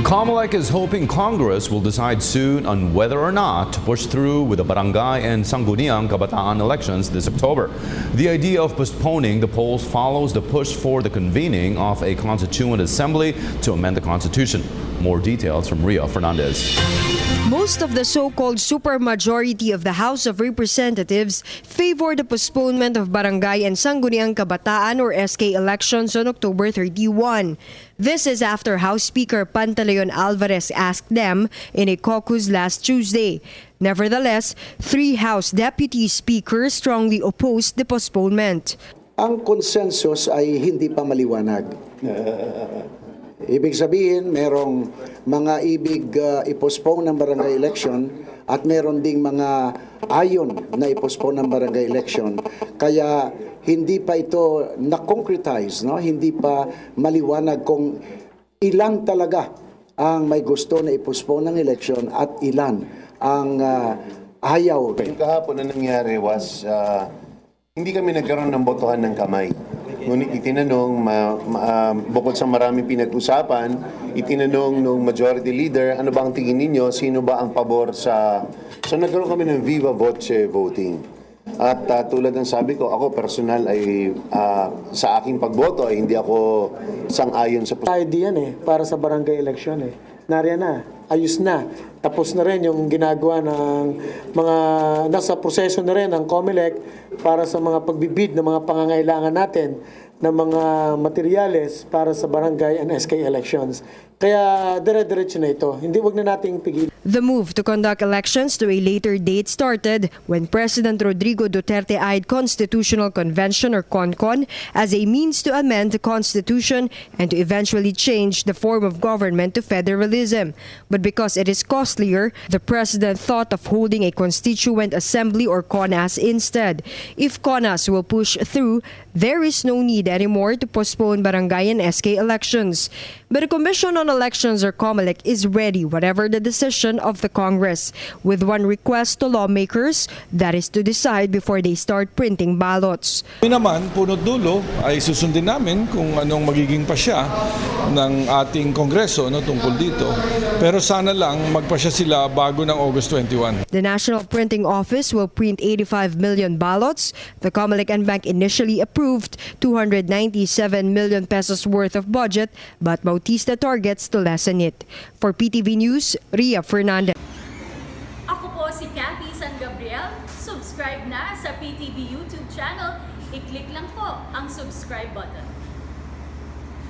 COMELEC is hoping Congress will decide soon on whether or not to push through with the barangay and Sangguniang Kabataan elections this October. The idea of postponing the polls follows the push for the convening of a constituent assembly to amend the Constitution. More details from Ria Fernandez. Most of the so-called supermajority of the House of Representatives favor the postponement of Barangay and Sangguniang Kabataan or SK elections on October 31. This is after House Speaker Pantaleon Alvarez asked them in a caucus last Tuesday. Nevertheless, 3 House Deputy Speakers strongly opposed the postponement. Ang consensus ay hindi pa maliwanag. Ibig sabihin, merong mga ibig i-postpone ng barangay election at meron ding mga ayon na i-postpone ng barangay election. Kaya hindi pa ito na-concretize, no? Hindi pa maliwanag kung ilan talaga ang may gusto na i-postpone ng election at ilan ang ayaw. Yung kahapon na nangyari was hindi kami nagkaroon ng botohan ng kamay. Ngunit itinanong, bukod sa maraming pinag-usapan, itinanong ng majority leader, ano ba ang tingin ninyo, sino ba ang pabor sa... So nagkaroon kami ng viva voce voting. At tulad ng sabi ko, ako personal ay sa aking pagboto ay hindi ako sang-ayon sa... Idea yan para sa barangay election Nariyan na, ayos na. Tapos na rin yung ginagawa ng mga, nasa proseso na rin ang COMELEC para sa mga pagbibid ng mga pangangailangan natin ng mga materyales para sa barangay and SK elections. Kaya dire-diretso na ito. Hindi, wag na nating pigil. The move to conduct elections to a later date started when President Rodrigo Duterte eyed Constitutional Convention or CONCON as a means to amend the Constitution and to eventually change the form of government to federalism. But because it is costlier, the President thought of holding a Constituent Assembly or CONAS instead. If CONAS will push through, there is no need anymore to postpone barangay and SK elections. But the Commission on Elections or COMELEC is ready whatever the decision of the Congress, with one request to lawmakers, that is to decide before they start printing ballots. Kami naman, punot dulo, ay susundin namin kung anong magiging pasya ng ating Kongreso tungkol dito. Pero sana lang magpasya sila bago ng August 21. The National Printing Office will print 85 million ballots. The COMELEC and Bank initially approved 297 million pesos worth of budget, but Bautista targets to lessen it. For PTV News, Ria Fernandez. Ako po si Cathy San Gabriel. Subscribe na sa PTV YouTube channel. I-click lang po ang subscribe button.